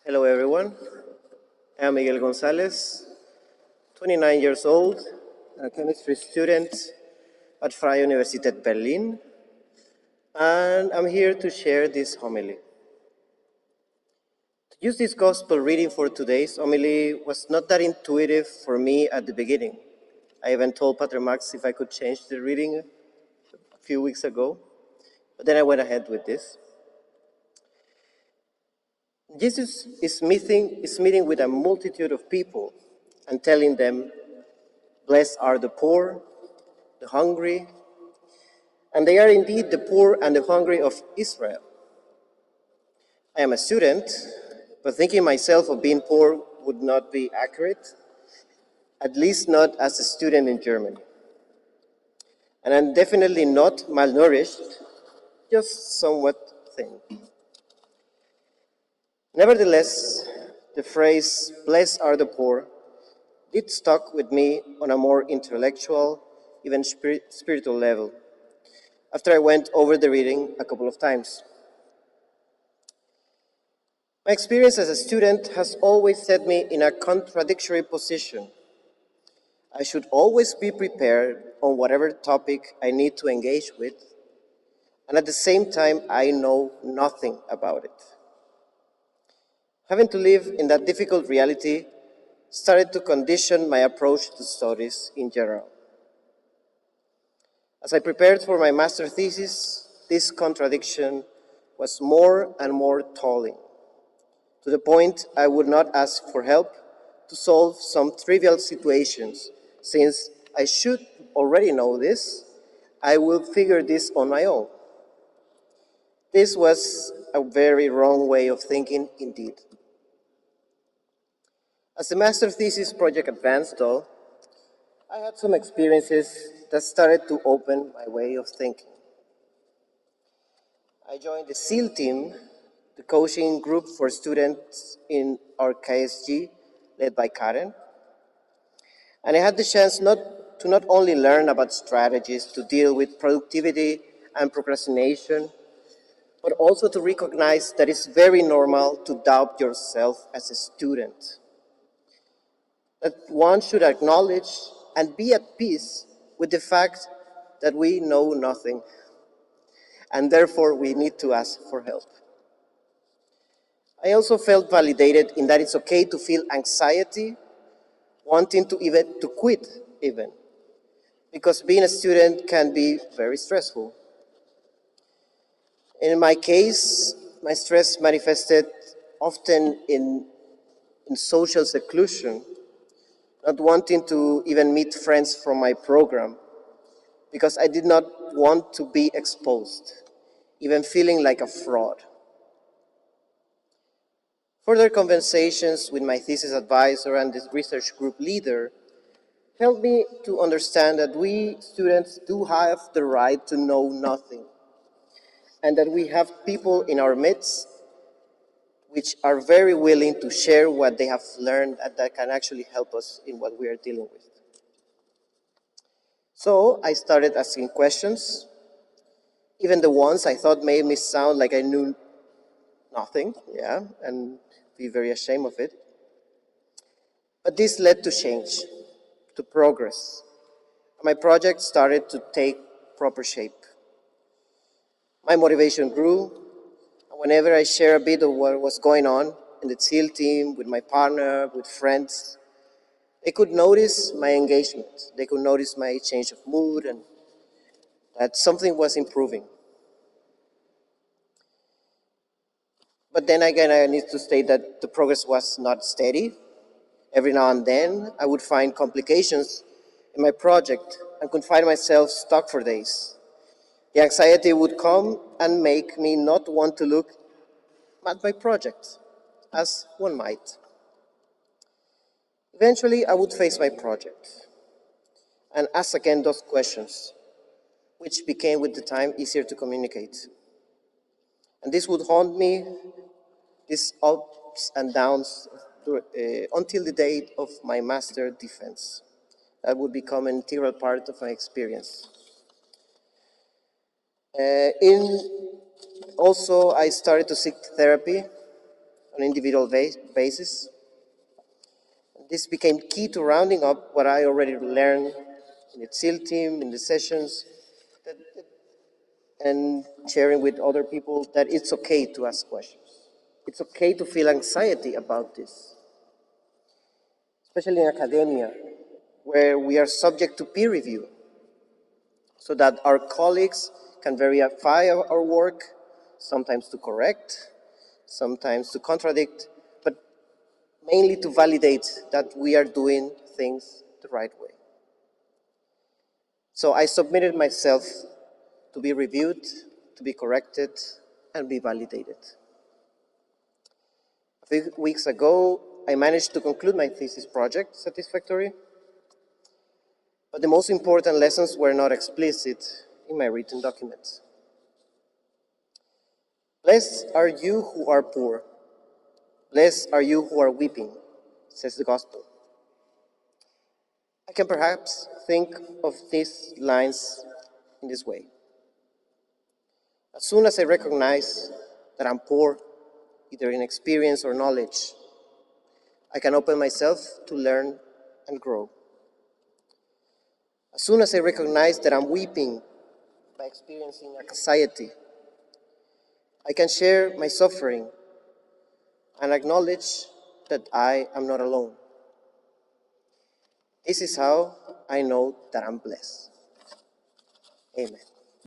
Hello everyone, I'm Miguel González, 29 years old, a chemistry student at Freie Universität Berlin, and I'm here to share this homily. To use this gospel reading for today's homily was not that intuitive for me at the beginning. I even told Pater Max if I could change the reading a few weeks ago, but then I went ahead with this. Jesus is meeting with a multitude of people and telling them, "Blessed are the poor, the hungry," and they are indeed the poor and the hungry of Israel. I am a student, but thinking myself of being poor would not be accurate, at least not as a student in Germany. And I'm definitely not malnourished, just somewhat thin. Nevertheless, the phrase, "blessed are the poor," did stuck with me on a more intellectual, even spiritual level, after I went over the reading a couple of times. My experience as a student has always set me in a contradictory position. I should always be prepared on whatever topic I need to engage with, and at the same time, I know nothing about it. Having to live in that difficult reality started to condition my approach to studies in general. As I prepared for my master thesis, this contradiction was more and more tolling, to the point I would not ask for help to solve some trivial situations, since I should already know this. I will figure this on my own. This was a very wrong way of thinking indeed. As the master thesis project advanced, though, I had some experiences that started to open my way of thinking. I joined the SEAL team, the coaching group for students in our KSG, led by Karen. And I had the chance to not only learn about strategies to deal with productivity and procrastination, but also to recognize that it's very normal to doubt yourself as a student. That one should acknowledge and be at peace with the fact that we know nothing, and therefore we need to ask for help. I also felt validated in that it's okay to feel anxiety, wanting to quit even, because being a student can be very stressful. In my case, my stress manifested often in social seclusion, not wanting to even meet friends from my program, because I did not want to be exposed, even feeling like a fraud. Further conversations with my thesis advisor and this research group leader helped me to understand that we students do have the right to know nothing, and that we have people in our midst which are very willing to share what they have learned and that can actually help us in what we are dealing with. So I started asking questions, even the ones I thought made me sound like I knew nothing, and be very ashamed of it. But this led to change, to progress. My project started to take proper shape. My motivation grew, and whenever I share a bit of what was going on in the SEAL team, with my partner, with friends, they could notice my engagement. They could notice my change of mood and that something was improving. But then again, I need to state that the progress was not steady. Every now and then, I would find complications in my project and could find myself stuck for days. The anxiety would come and make me not want to look at my project, as one might. Eventually, I would face my project and ask again those questions, which became with the time easier to communicate. And this would haunt me, these ups and downs, until the date of my master defense. That would become an integral part of my experience. Also, I started to seek therapy on an individual basis. This became key to rounding up what I already learned in the SEAL team, in the sessions, and sharing with other people that it's okay to ask questions. It's okay to feel anxiety about this, especially in academia, where we are subject to peer review, so that our colleagues can verify our work, sometimes to correct, sometimes to contradict, but mainly to validate that we are doing things the right way. So I submitted myself to be reviewed, to be corrected, and be validated. A few weeks ago, I managed to conclude my thesis project satisfactorily, but the most important lessons were not explicit in my written documents. Blessed are you who are poor. Blessed are you who are weeping, says the gospel. I can perhaps think of these lines in this way. As soon as I recognize that I'm poor, either in experience or knowledge, I can open myself to learn and grow. As soon as I recognize that I'm weeping by experiencing anxiety, I can share my suffering and acknowledge that I am not alone. This is how I know that I'm blessed. Amen.